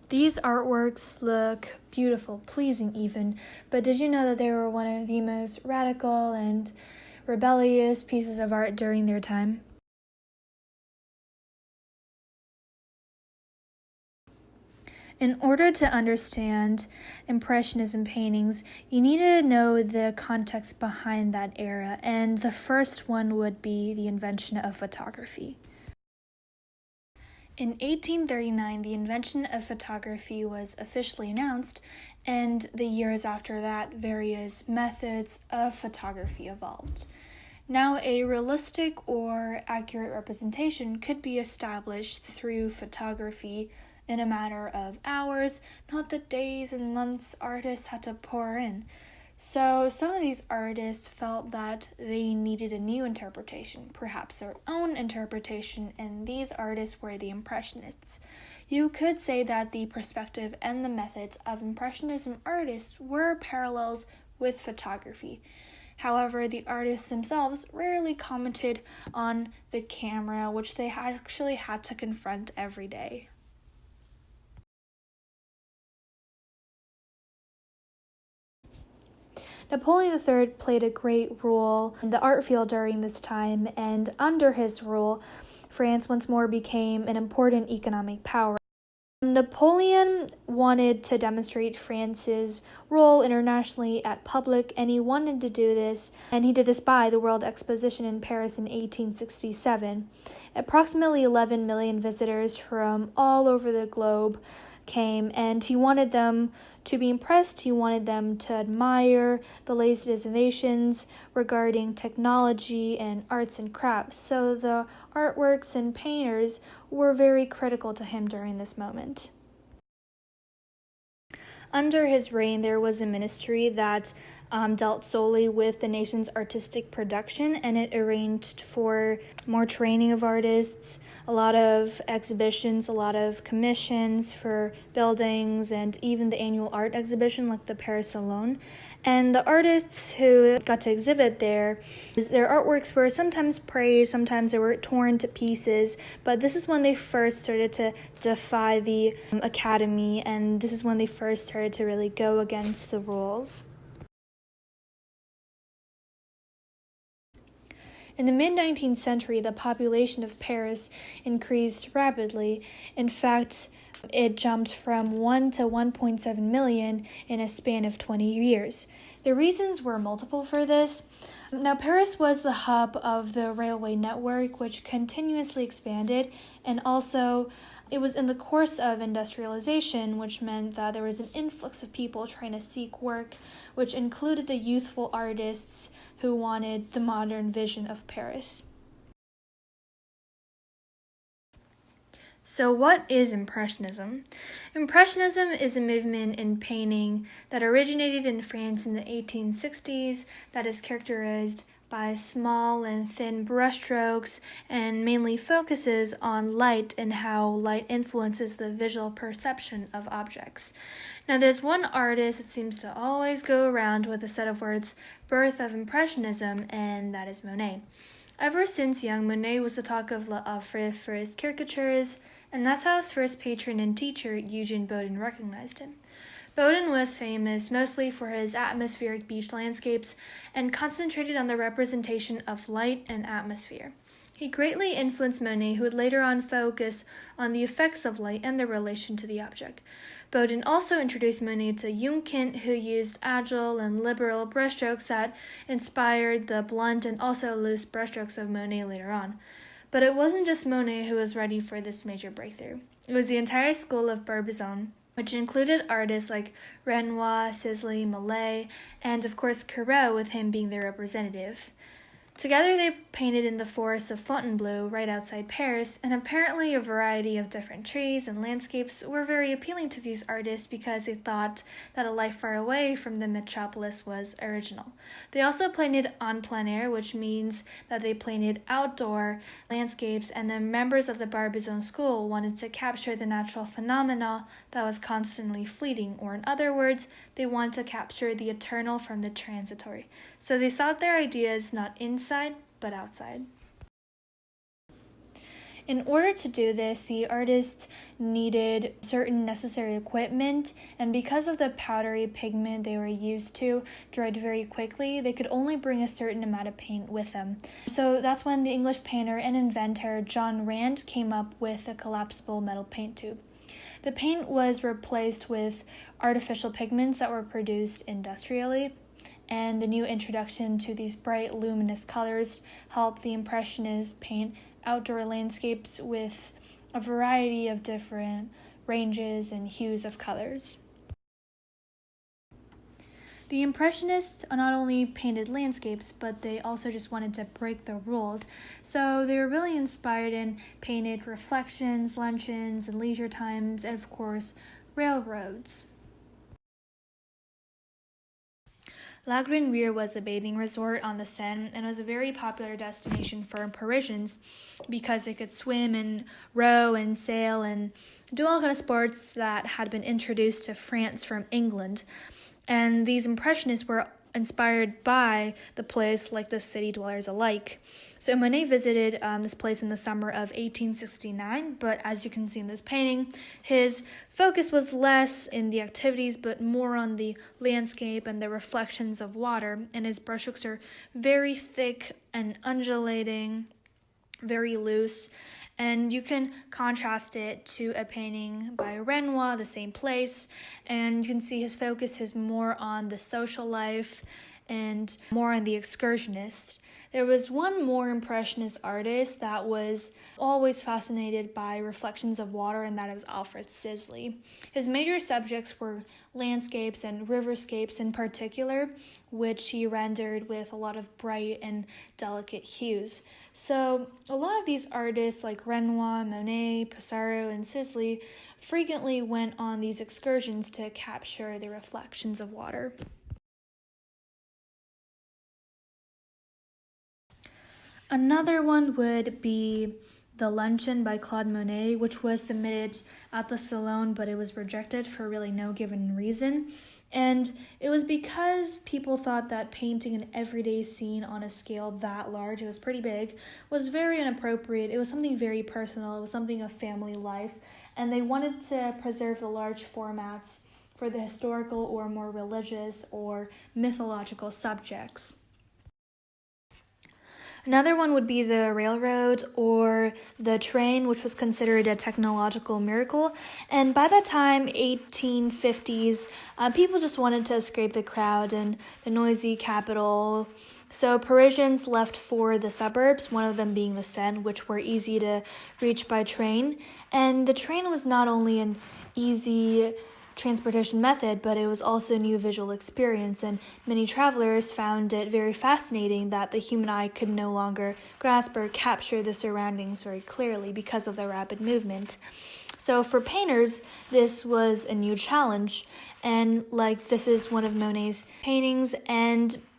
These artworks look beautiful, pleasing even, but did you know that they were one of the most radical and rebellious pieces of art during their time? In order to understand Impressionism paintings, you need to know the context behind that era, and the first one would be the invention of photography. In 1839, the invention of photography was officially announced, and the years after that, various methods of photography evolved. Now, a realistic or accurate representation could be established through photography in a matter of hours, not the days and months artists had to pour in. So some of these artists felt that they needed a new interpretation, perhaps their own interpretation, and these artists were the Impressionists. You could say that the perspective and the methods of Impressionism artists were parallels with photography. However, the artists themselves rarely commented on the camera, which they actually had to confront every day. Napoleon III played a great role in the art field during this time, and under his rule, France once more became an important economic power. Napoleon wanted to demonstrate France's role internationally at public, and he wanted to do this, and he did this by the World Exposition in Paris in 1867. Approximately 11 million visitors from all over the globe came, and he wanted them to be impressed. He wanted them to admire the latest innovations regarding technology and arts and crafts. So the artworks and painters were very critical to him during this moment. Under his reign, there was a ministry that dealt solely with the nation's artistic production, and it arranged for more training of artists, a lot of exhibitions, a lot of commissions for buildings, and even the annual art exhibition like the Paris Salon. And the artists who got to exhibit there, their artworks were sometimes praised, sometimes they were torn to pieces, but this is when they first started to defy the academy, and this is when they first started to really go against the rules. In the mid-19th century, the population of Paris increased rapidly. In fact, it jumped from 1 to 1.7 million in a span of 20 years. The reasons were multiple for this. Now, Paris was the hub of the railway network, which continuously expanded, and also it was in the course of industrialization, which meant that there was an influx of people trying to seek work, which included the youthful artists who wanted the modern vision of Paris. So what is Impressionism? Impressionism is a movement in painting that originated in France in the 1860s that is characterized by small and thin brushstrokes and mainly focuses on light and how light influences the visual perception of objects. Now, there's one artist that seems to always go around with a set of words, birth of Impressionism, and that is Monet. Ever since young, Monet was the talk of l'Oeuvre for his caricatures, and that's how his first patron and teacher, Eugene Boudin, recognized him. Boudin was famous mostly for his atmospheric beach landscapes and concentrated on the representation of light and atmosphere. He greatly influenced Monet, who would later on focus on the effects of light and their relation to the object. Boudin also introduced Monet to Junckint, who used agile and liberal brushstrokes that inspired the blunt and also loose brushstrokes of Monet later on. But it wasn't just Monet who was ready for this major breakthrough. It was the entire school of Barbizon, which included artists like Renoir, Sisley, Millet, and of course Corot, with him being their representative. Together they painted in the forest of Fontainebleau right outside Paris, and apparently a variety of different trees and landscapes were very appealing to these artists because they thought that a life far away from the metropolis was original. They also painted en plein air, which means that they painted outdoor landscapes, and the members of the Barbizon school wanted to capture the natural phenomena that was constantly fleeting, or in other words, they wanted to capture the eternal from the transitory. So they sought their ideas not inside, but outside. In order to do this, the artists needed certain necessary equipment, and because of the powdery pigment they were used to dried very quickly, they could only bring a certain amount of paint with them. So that's when the English painter and inventor John Rand came up with a collapsible metal paint tube. The paint was replaced with artificial pigments that were produced industrially, and the new introduction to these bright, luminous colors helped the Impressionists paint outdoor landscapes with a variety of different ranges and hues of colors. The Impressionists not only painted landscapes, but they also just wanted to break the rules. So they were really inspired and painted reflections, luncheons, and leisure times, and of course, railroads. La Grenière was a bathing resort on the Seine and was a very popular destination for Parisians because they could swim and row and sail and do all kind of sports that had been introduced to France from England. And these Impressionists were inspired by the place like the city dwellers alike. So Monet visited this place in the summer of 1869, but as you can see in this painting, his focus was less in the activities but more on the landscape and the reflections of water, and his brushstrokes are very thick and undulating, very loose, and you can contrast it to a painting by Renoir, the same place, and you can see his focus is more on the social life and more on the excursionist. There was one more Impressionist artist that was always fascinated by reflections of water, and that is Alfred Sisley. His major subjects were landscapes and riverscapes in particular, which he rendered with a lot of bright and delicate hues. So a lot of these artists like Renoir, Monet, Pissarro, and Sisley frequently went on these excursions to capture the reflections of water. Another one would be The Luncheon by Claude Monet, which was submitted at the Salon, but it was rejected for really no given reason. And it was because people thought that painting an everyday scene on a scale that large, it was pretty big, was very inappropriate. It was something very personal. It was something of family life. And they wanted to preserve the large formats for the historical or more religious or mythological subjects. Another one would be the railroad or the train, which was considered a technological miracle. And by that time, 1850s, people just wanted to escape the crowd and the noisy capital. So Parisians left for the suburbs, one of them being the Seine, which were easy to reach by train. And the train was not only an easy transportation method, but it was also a new visual experience, and many travelers found it very fascinating that the human eye could no longer grasp or capture the surroundings very clearly because of the rapid movement. So for painters, this was a new challenge, and this is one of Monet's paintings,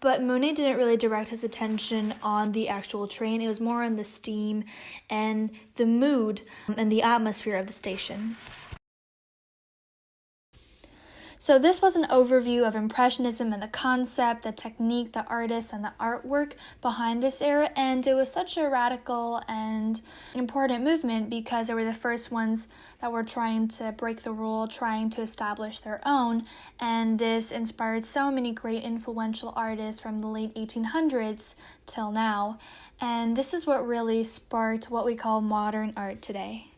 but Monet didn't really direct his attention on the actual train. It was more on the steam and the mood and the atmosphere of the station. So this was an overview of Impressionism and the concept, the technique, the artists, and the artwork behind this era, and it was such a radical and important movement because they were the first ones that were trying to break the rule, trying to establish their own, and this inspired so many great influential artists from the late 1800s till now, and this is what really sparked what we call modern art today.